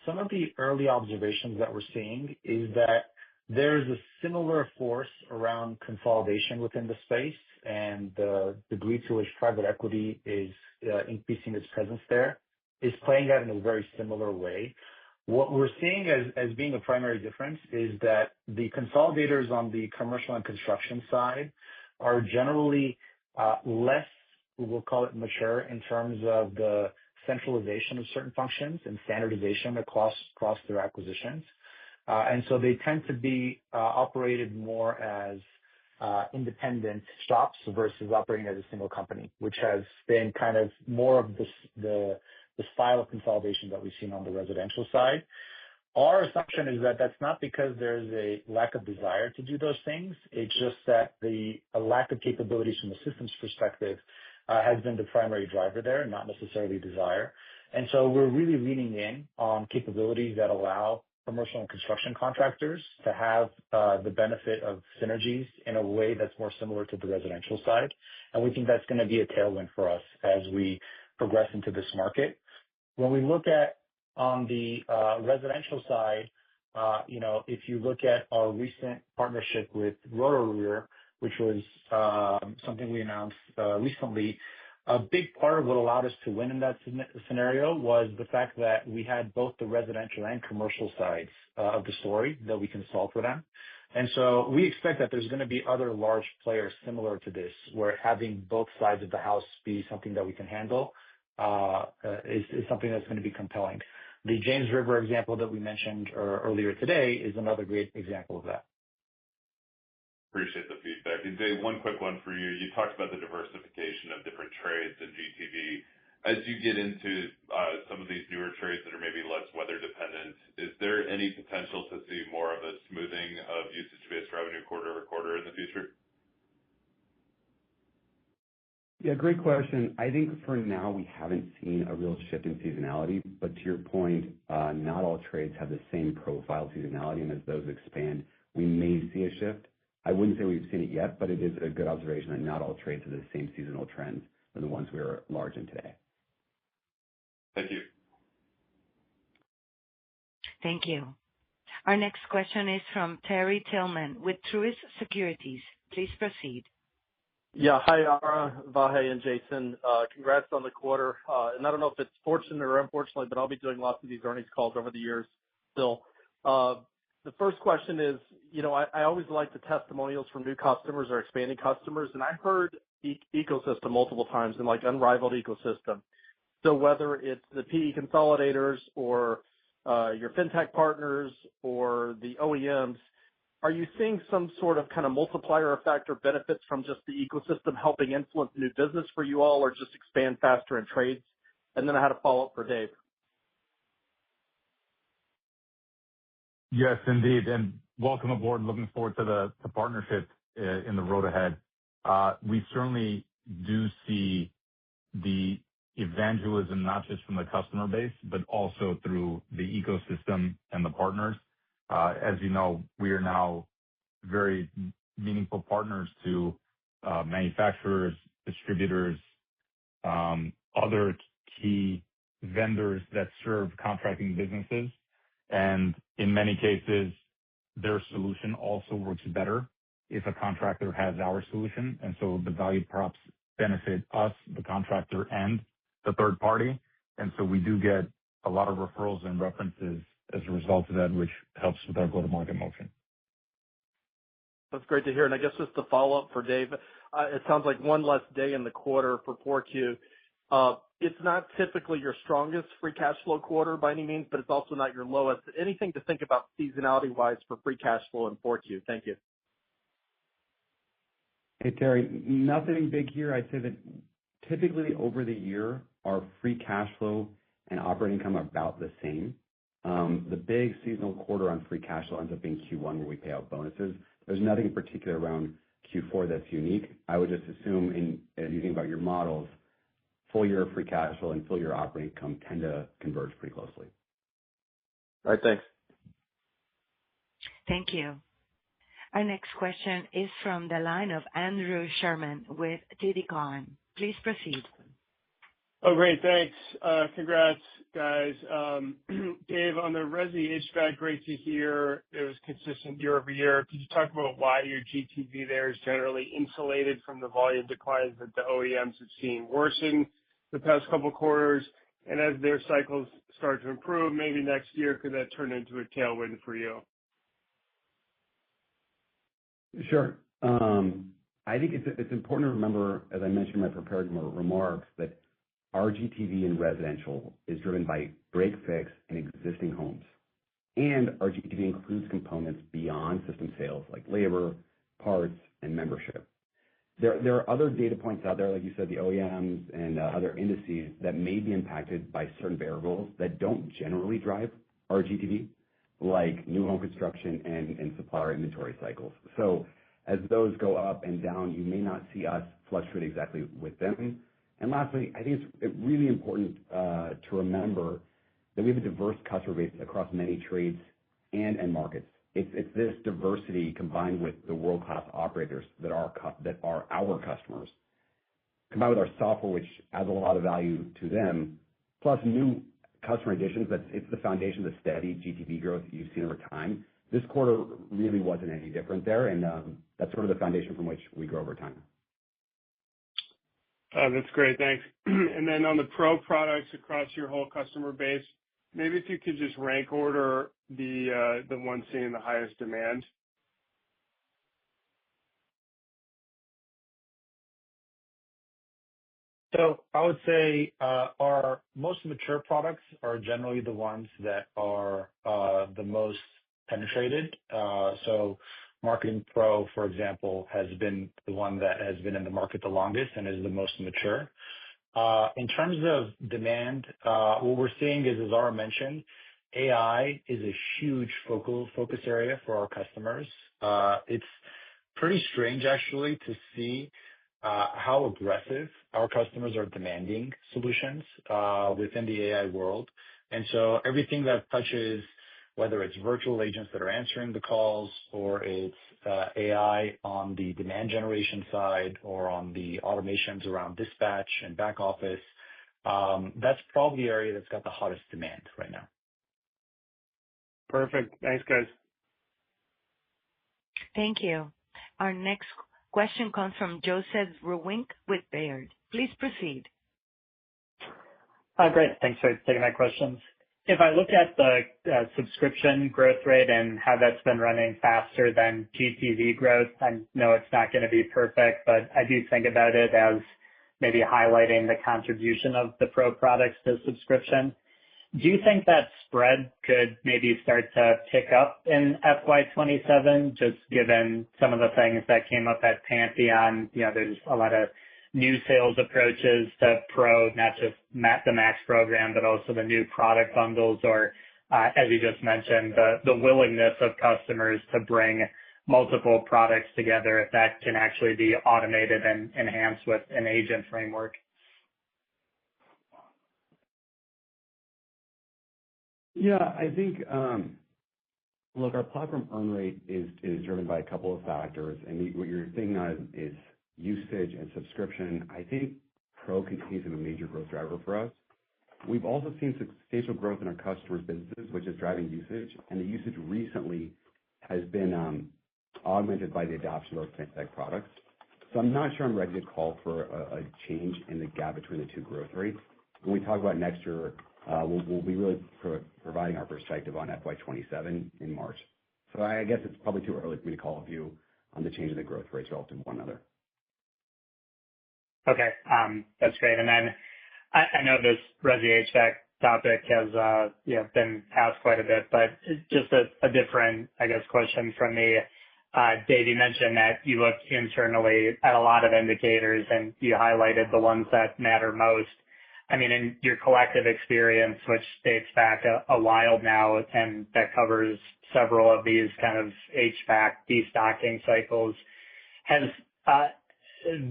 some of the early observations that we're seeing is that there's a similar force around consolidation within the space, and the degree to which private equity is increasing its presence there is playing out in a very similar way. What we're seeing as being a primary difference is that the consolidators on the commercial and construction side are generally less, we'll call it mature, in terms of the centralization of certain functions and standardization across their acquisitions. And so they tend to be operated more as independent shops versus operating as a single company, which has been kind of more of the style of consolidation that we've seen on the residential side. Our assumption is that that's not because there's a lack of desire to do those things. It's just that a lack of capabilities from a systems perspective has been the primary driver there, not necessarily desire. And so we're really leaning in on capabilities that allow commercial and construction contractors to have the benefit of synergies in a way that's more similar to the residential side. And we think that's going to be a tailwind for us as we progress into this market. When we look at on the residential side, if you look at our recent partnership with Roto-Rooter, which was something we announced recently, a big part of what allowed us to win in that scenario was the fact that we had both the residential and commercial sides of the story that we can solve for them. And so we expect that there's going to be other large players similar to this, where having both sides of the house be something that we can handle is something that's going to be compelling. The James River example that we mentioned earlier today is another great example of that. Appreciate the feedback. And Dave, one quick one for you. You talked about the diversification of different trades in GTV. As you get into some of these newer trades that are maybe less weather dependent, is there any potential to see more of a smoothing of usage-based revenue quarter over quarter in the future? Yeah, great question. I think for now we haven't seen a real shift in seasonality, but to your point, not all trades have the same profile seasonality, and as those expand, we may see a shift. I wouldn't say we've seen it yet, but it is a good observation that not all trades have the same seasonal trends than the ones we are large in today. Thank you. Thank you. Our next question is from Terry Tillman with Truist Securities. Please proceed. Yeah. Hi, Ara, Vahe, and Jason. Congrats on the quarter. And I don't know if it's fortunate or unfortunately, but I'll be doing lots of these earnings calls over the years still. The first question is, I always like the testimonials from new customers or expanding customers, and I heard ecosystem multiple times and like unrivaled ecosystem. So whether it's the PE consolidators or your fintech partners or the OEMs, are you seeing some sort of kind of multiplier effect or benefits from just the ecosystem helping influence new business for you all or just expand faster in trades? And then I had a follow-up for Dave. Yes, indeed. And welcome aboard. Looking forward to the partnership in the road ahead. We certainly do see the evangelism, not just from the customer base, but also through the ecosystem and the partners. As you know, we are now very meaningful partners to manufacturers, distributors, other key vendors that serve contracting businesses. And in many cases, their solution also works better if a contractor has our solution. And so the value props benefit us, the contractor, and the third party. And so we do get a lot of referrals and references as a result of that, which helps with our go-to-market motion. That's great to hear. And I guess just the follow-up for Dave, it sounds like one less day in the quarter for 4Q. It's not typically your strongest free cash flow quarter by any means, but it's also not your lowest. Anything to think about seasonality-wise for free cash flow in 4Q? Thank you. Hey, Terry, nothing big here. I'd say that typically over the year, our free cash flow and operating income are about the same. The big seasonal quarter on free cash flow ends up being Q1 where we pay out bonuses. There's nothing in particular around Q4 that's unique. I would just assume as you think about your models, full year free cash flow and full year operating income tend to converge pretty closely. All right, thanks. Thank you. Our next question is from the line of Andrew Sherman with TD Cowen. Please proceed. Oh, great. Thanks. Congrats, guys. Dave, on the Resi HVAC, great to hear it was consistent year over year. Could you talk about why your GTV there is generally insulated from the volume declines that the OEMs have seen worsen the past couple of quarters? And as their cycles start to improve, maybe next year, could that turn into a tailwind for you? Sure. I think it's important to remember, as I mentioned in my prepared remarks, that our GTV in residential is driven by break fix and existing homes. And our GTV includes components beyond system sales like labor, parts, and membership. There are other data points out there, like you said, the OEMs and other indices that may be impacted by certain variables that don't generally drive our GTV, like new home construction and supplier inventory cycles. So as those go up and down, you may not see us fluctuate exactly with them. And lastly, I think it's really important to remember that we have a diverse customer base across many trades and end markets. It's this diversity combined with the world-class operators that are our customers, combined with our software, which adds a lot of value to them, plus new customer additions. It's the foundation of the steady GTV growth you've seen over time. This quarter really wasn't any different there, and that's sort of the foundation from which we grow over time. That's great. Thanks. And then on the pro products across your whole customer base, maybe if you could just rank order the one seeing the highest demand. So I would say our most mature products are generally the ones that are the most penetrated. So Marketing Pro, for example, has been the one that has been in the market the longest and is the most mature. In terms of demand, what we're seeing is, as Ara mentioned, AI is a huge focus area for our customers. It's pretty strange, actually, to see how aggressive our customers are demanding solutions within the AI world. And so everything that touches, whether it's virtual agents that are answering the calls or it's AI on the demand generation side or on the automations around dispatch and back office, that's probably the area that's got the hottest demand right now. Perfect. Thanks, guys. Thank you. Our next question comes from Joseph Vruwink with Baird. Please proceed. Great. Thanks for taking my questions. If I look at the subscription growth rate and how that's been running faster than GTV growth, I know it's not going to be perfect, but I do think about it as maybe highlighting the contribution of the pro products to subscription. Do you think that spread could maybe start to pick up in FY27, just given some of the things that came up at Pantheon? There's a lot of new sales approaches to pro, not just the Max program, but also the new product bundles, or as you just mentioned, the willingness of customers to bring multiple products together, if that can actually be automated and enhanced with an agent framework. Yeah, I think, look, our platform earn rate is driven by a couple of factors, and what you're thinking on is usage and subscription. I think pro continues to be a major growth driver for us. We've also seen substantial growth in our customers' businesses, which is driving usage, and the usage recently has been augmented by the adoption of our fintech products. So I'm not sure I'm ready to call for a change in the gap between the two growth rates. When we talk about next year, we'll be really providing our perspective on FY27 in March. So I guess it's probably too early for me to call a view on the change in the growth rates relative to one another. Okay, that's great. And then I know this Resi HVAC topic has been asked quite a bit, but just a different, I guess, question from me. Dave, you mentioned that you look internally at a lot of indicators, and you highlighted the ones that matter most. I mean, in your collective experience, which dates back a while now, and that covers several of these kind of HVAC destocking cycles, has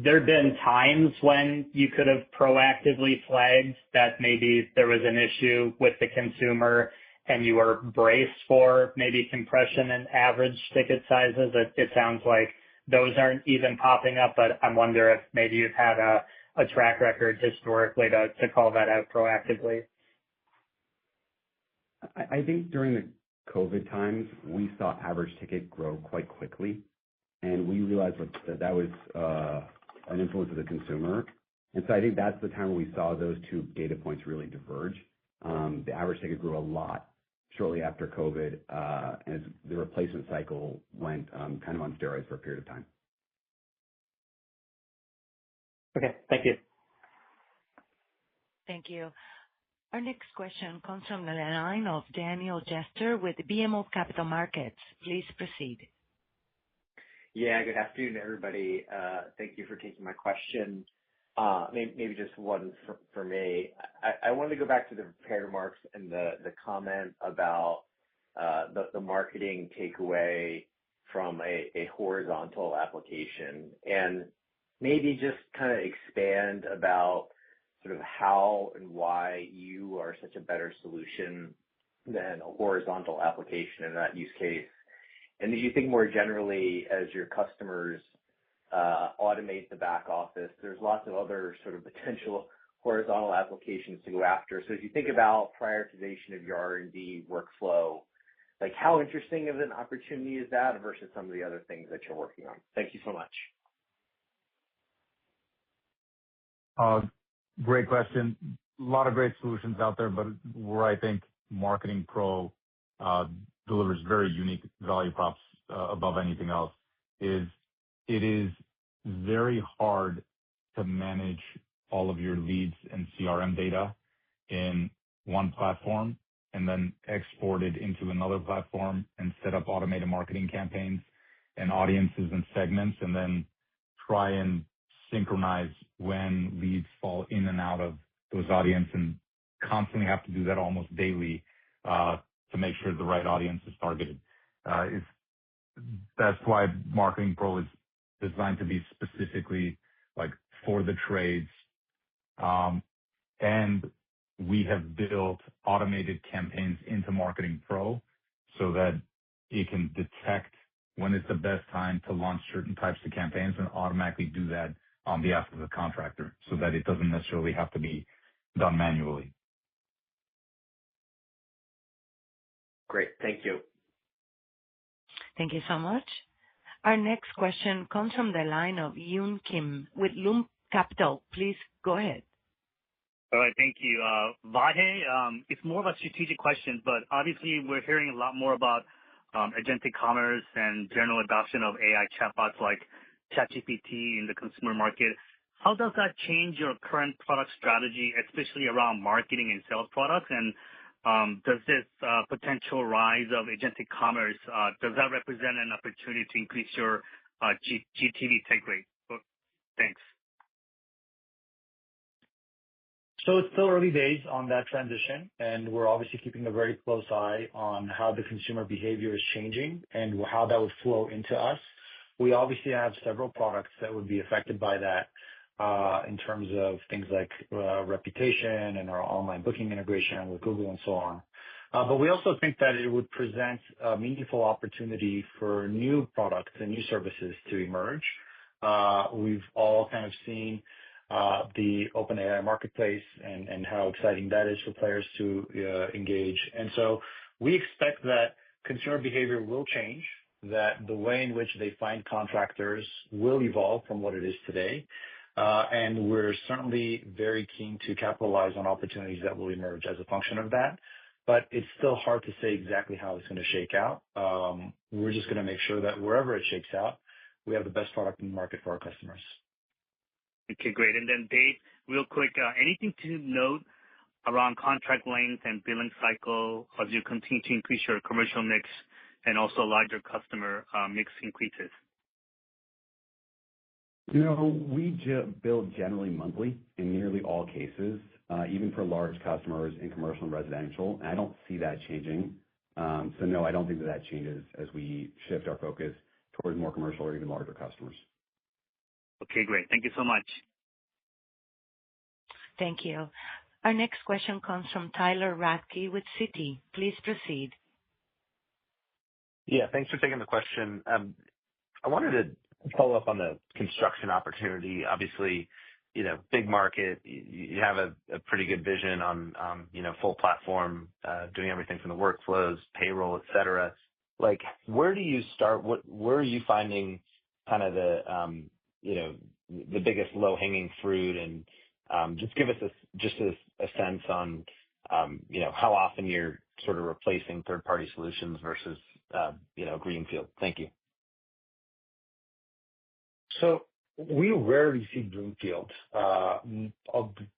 there been times when you could have proactively flagged that maybe there was an issue with the consumer and you were braced for maybe compression in average ticket sizes? It sounds like those aren't even popping up, but I wonder if maybe you've had a track record historically to call that out proactively. I think during the COVID times, we saw average ticket grow quite quickly, and we realized that was an influence of the consumer. And so I think that's the time when we saw those two data points really diverge. The average ticket grew a lot shortly after COVID, as the replacement cycle went kind of on steroids for a period of time. Okay, thank you. Thank you. Our next question comes from the line of Daniel Jester with BMO Capital Markets. Please proceed. Yeah, good afternoon, everybody. Thank you for taking my question. Maybe just one for me. I wanted to go back to the prepared remarks and the comment about the marketing takeaway from a horizontal application, and maybe just kind of expand about sort of how and why you are such a better solution than a horizontal application in that use case. And as you think more generally, as your customers automate the back office, there's lots of other sort of potential horizontal applications to go after. So as you think about prioritization of your R&D workflow, like how interesting of an opportunity is that versus some of the other things that you're working on? Thank you so much. Great question. A lot of great solutions out there, but where I think Marketing Pro delivers very unique value props above anything else is it is very hard to manage all of your leads and CRM data in one platform and then export it into another platform and set up automated marketing campaigns and audiences and segments, and then try and synchronize when leads fall in and out of those audience, and constantly have to do that almost daily to make sure the right audience is targeted. That's why Marketing Pro is designed to be specifically like for the trades. And we have built automated campaigns into Marketing Pro so that it can detect when is the best time to launch certain types of campaigns and automatically do that on behalf of the contractor so that it doesn't necessarily have to be done manually. Great. Thank you. Thank you so much. Our next question comes from the line of Yun Kim with Loop Capital. Please go ahead. All right. Thank you. Vahe, it's more of a strategic question, but obviously we're hearing a lot more about agentic commerce and general adoption of AI chatbots like ChatGPT in the consumer market. How does that change your current product strategy, especially around marketing and sales products? And does this potential rise of agentic commerce, does that represent an opportunity to increase your GTV take rate? Thanks. So it's still early days on that transition, and we're obviously keeping a very close eye on how the consumer behavior is changing and how that would flow into us. We obviously have several products that would be affected by that in terms of things like reputation and our online booking integration with Google and so on. But we also think that it would present a meaningful opportunity for new products and new services to emerge. We've all kind of seen the OpenAI marketplace and how exciting that is for players to engage. And so we expect that consumer behavior will change, that the way in which they find contractors will evolve from what it is today. And we're certainly very keen to capitalize on opportunities that will emerge as a function of that. But it's still hard to say exactly how it's going to shake out. We're just going to make sure that wherever it shakes out, we have the best product in the market for our customers. Okay, great. And then Dave, real quick, anything to note around contract length and billing cycle as you continue to increase your commercial mix and also larger customer mix increases? We bill generally monthly in nearly all cases, even for large customers in commercial and residential. And I don't see that changing. So no, I don't think that changes as we shift our focus towards more commercial or even larger customers. Okay, great. Thank you so much. Thank you. Our next question comes from Tyler Radke with Citi. Please proceed. Yeah, thanks for taking the question. I wanted to follow up on the construction opportunity. Obviously, big market. You have a pretty good vision on, full platform, doing everything from the workflows, payroll, et cetera. Like, where do you start? Where are you finding kind of the biggest low-hanging fruit? And just give us a sense on, how often you're sort of replacing third-party solutions versus, greenfield. Thank you. So we rarely see greenfield. A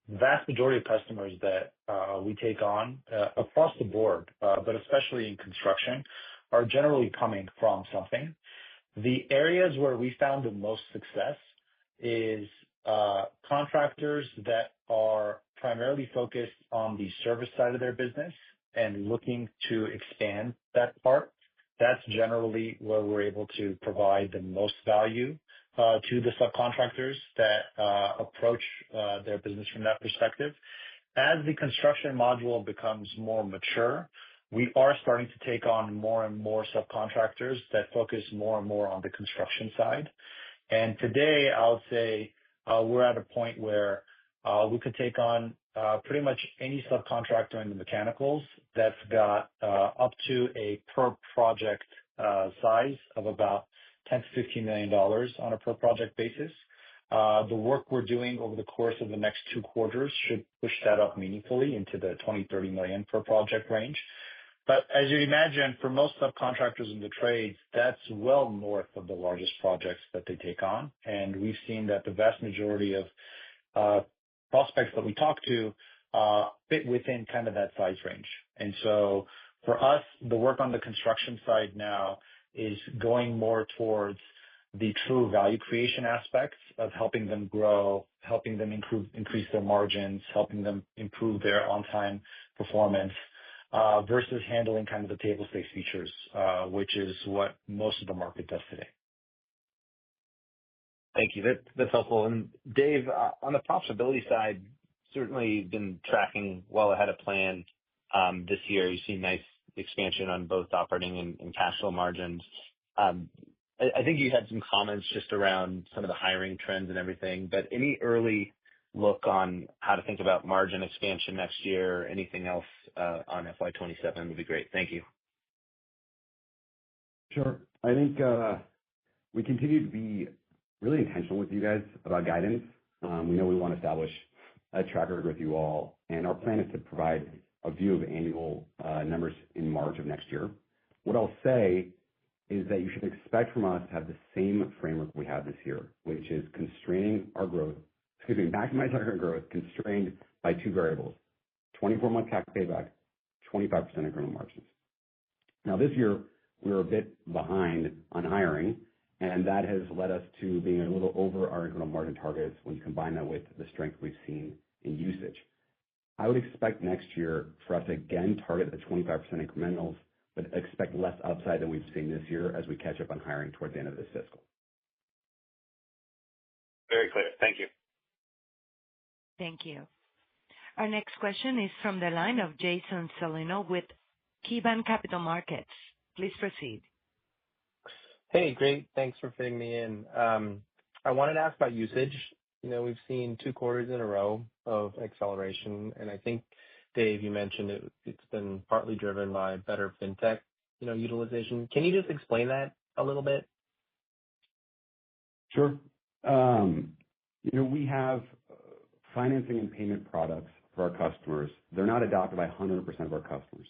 vast majority of customers that we take on across the board, but especially in construction, are generally coming from something. The areas where we found the most success is contractors that are primarily focused on the service side of their business and looking to expand that part. That's generally where we're able to provide the most value to the subcontractors that approach their business from that perspective. As the construction module becomes more mature, we are starting to take on more and more subcontractors that focus more and more on the construction side. And today, I would say we're at a point where we could take on pretty much any subcontractor in the mechanicals that's got up to a per project size of about $10 to $15 million on a per project basis. The work we're doing over the course of the next 2 quarters should push that up meaningfully into the $20 to $30 million per project range. But as you imagine, for most subcontractors in the trades, that's well north of the largest projects that they take on. And we've seen that the vast majority of prospects that we talk to fit within kind of that size range. And so for us, the work on the construction side now is going more towards the true value creation aspects of helping them grow, helping them increase their margins, helping them improve their on-time performance, versus handling kind of the table stakes features, which is what most of the market does today. Thank you. That's helpful. And Dave, on the profitability side, certainly been tracking well ahead of plan this year. You've seen nice expansion on both operating and cash flow margins. I think you had some comments just around some of the hiring trends and everything, but any early look on how to think about margin expansion next year? Anything else on FY27 would be great. Thank you. Sure. I think we continue to be really intentional with you guys about guidance. We know we want to establish a track record with you all, and our plan is to provide a view of annual numbers in March of next year. What I'll say is that you should expect from us to have the same framework we had this year, which is constraining our growth, maximizing our growth constrained by two variables: 24-month CAC payback, 25% incremental margins. Now, this year, we were a bit behind on hiring, and that has led us to being a little over our incremental margin targets when you combine that with the strength we've seen in usage. I would expect next year for us to again target the 25% incrementals, but expect less upside than we've seen this year as we catch up on hiring towards the end of this fiscal. Very clear. Thank you. Thank you. Our next question is from the line of Jason Celino with KeyBanc Capital Markets. Please proceed. Hey, great. Thanks for fitting me in. I wanted to ask about usage. We've seen 2 quarters in a row of acceleration, and I think, Dave, you mentioned it's been partly driven by better fintech, utilization. Can you just explain that a little bit? Sure. We have financing and payment products for our customers. They're not adopted by 100% of our customers.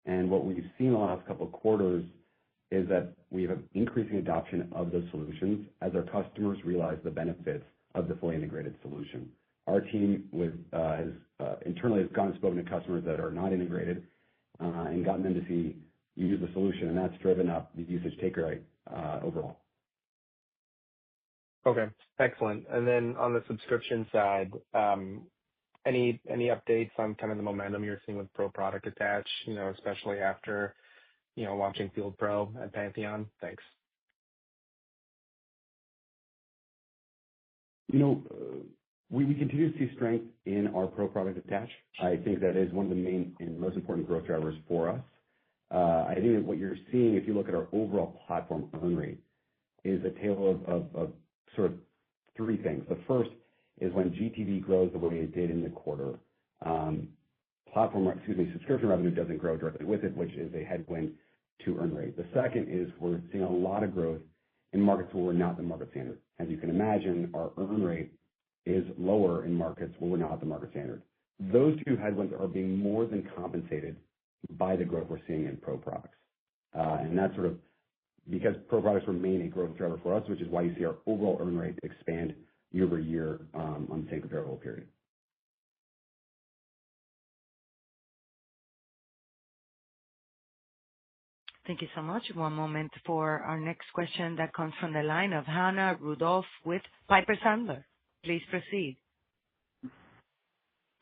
And what we've seen in the last couple of quarters is that we have increasing adoption of those solutions as our customers realize the benefits of the fully integrated solution. Our team has internally gone and spoken to customers that are not integrated and gotten them to use the solution, and that's driven up the usage take rate overall. Okay, excellent. And then on the subscription side, any updates on kind of the momentum you're seeing with Pro product attach, especially after launching Field Pro at Pantheon? Thanks. We continue to see strength in our Pro product attach. I think that is one of the main and most important growth drivers for us. I think that what you're seeing, if you look at our overall platform earn rate, is a tale of sort of 3 things. The first is when GTV grows the way it did in the quarter, subscription revenue doesn't grow directly with it, which is a headwind to earn rate. The second is we're seeing a lot of growth in markets where we're not the market standard. As you can imagine, our earn rate is lower in markets where we're not the market standard. Those 2 headwinds are being more than compensated by the growth we're seeing in Pro products. And that's sort of because Pro products remain a growth driver for us, which is why you see our overall earn rate expand year-over-year on the same comparable period. Thank you so much. One moment for our next question that comes from the line of Hannah Rudolph with Piper Sandler. Please proceed.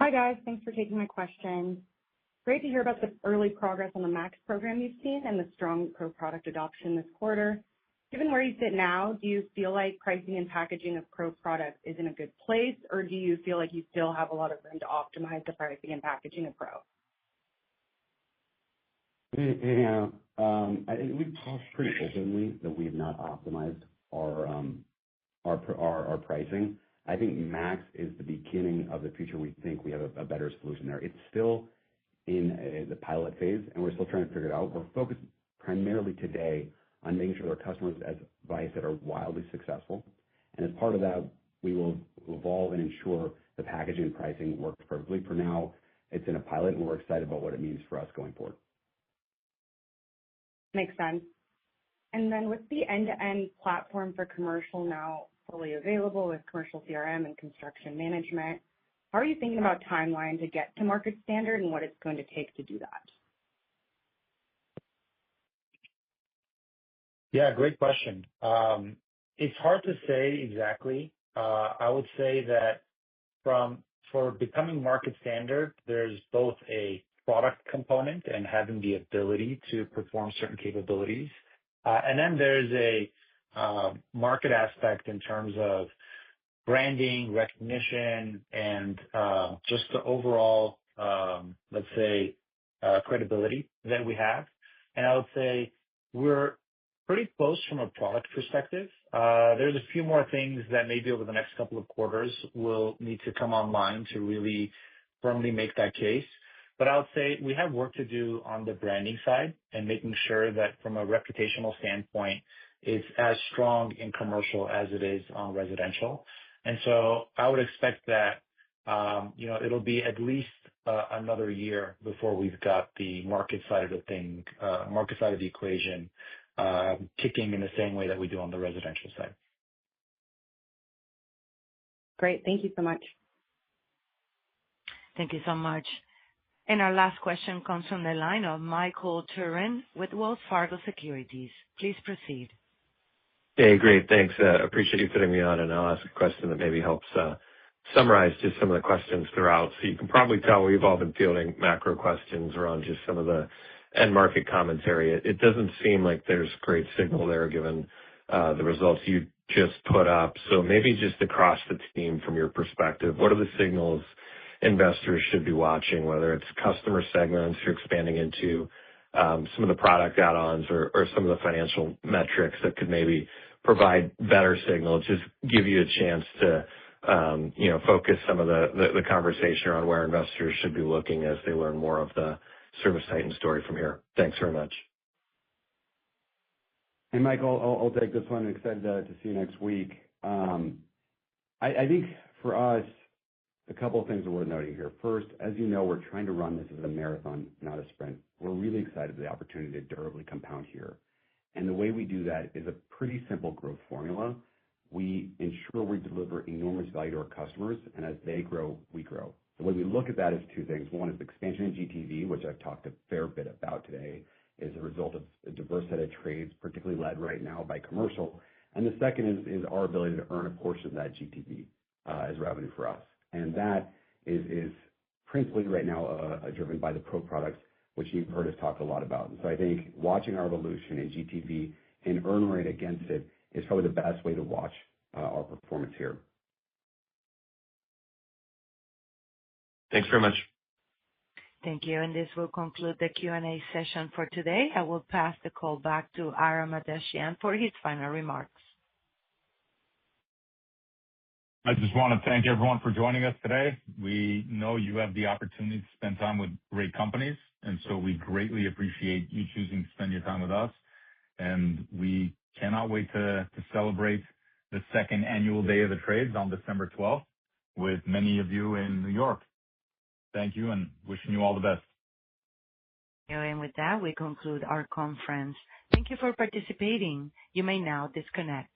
Hi, guys. Thanks for taking my question. Great to hear about the early progress on the Max program you've seen and the strong Pro product adoption this quarter. Given where you sit now, do you feel like pricing and packaging of Pro products is in a good place, or do you feel like you still have a lot of room to optimize the pricing and packaging of Pro? Yeah. I think we've talked pretty openly that we've not optimized our pricing. I think Max is the beginning of the future. We think we have a better solution there. It's still in the pilot phase, and we're still trying to figure it out. We're focused primarily today on making sure that our customers, as Vi said, are wildly successful. And as part of that, we will evolve and ensure the packaging and pricing works perfectly. For now, it's in a pilot, and we're excited about what it means for us going forward. Makes sense. And then with the end-to-end platform for commercial now fully available with commercial CRM and construction management, how are you thinking about timeline to get to market standard and what it's going to take to do that? Yeah, great question. It's hard to say exactly. I would say that for becoming market standard, there's both a product component and having the ability to perform certain capabilities. And then there's a market aspect in terms of branding, recognition, and just the overall, let's say, credibility that we have. And I would say we're pretty close from a product perspective. There's a few more things that maybe over the next couple of quarters will need to come online to really firmly make that case. But I would say we have work to do on the branding side and making sure that from a reputational standpoint, it's as strong in commercial as it is on residential. And so I would expect that it'll be at least another year before we've got the market side of the equation kicking in the same way that we do on the residential side. Great. Thank you so much. Thank you so much. And our last question comes from the line of Michael Turrin with Wells Fargo Securities. Please proceed. Hey, great. Thanks. Appreciate you fitting me on, and I'll ask a question that maybe helps summarize just some of the questions throughout. So you can probably tell we've all been fielding macro questions around just some of the end market commentary. It doesn't seem like there's great signal there given the results you just put up. So maybe just across the team from your perspective, what are the signals investors should be watching, whether it's customer segments you're expanding into, some of the product add-ons or some of the financial metrics that could maybe provide better signal, just give you a chance to focus some of the conversation around where investors should be looking as they learn more of the ServiceTitan story from here. Thanks very much. Hey, Michael, I'll take this one. Excited to see you next week. I think for us, a couple of things are worth noting here. First, as you know, we're trying to run this as a marathon, not a sprint. We're really excited for the opportunity to durably compound here. And the way we do that is a pretty simple growth formula. We ensure we deliver enormous value to our customers, and as they grow, we grow. The way we look at that is two things. One is expansion in GTV, which I've talked a fair bit about today, is a result of a diverse set of trades, particularly led right now by commercial. And the second is our ability to earn a portion of that GTV as revenue for us. And that is principally right now driven by the pro products, which you've heard us talk a lot about. And so I think watching our evolution in GTV and earn rate against it is probably the best way to watch our performance here. Thanks very much. Thank you. And this will conclude the Q&A session for today. I will pass the call back to Ara Mahdessian for his final remarks. I just want to thank everyone for joining us today. We know you have the opportunity to spend time with great companies, and so we greatly appreciate you choosing to spend your time with us. And we cannot wait to celebrate the second annual Day of the Trades on December 12th with many of you in New York. Thank you, and wishing you all the best. And with that, we conclude our conference. Thank you for participating. You may now disconnect.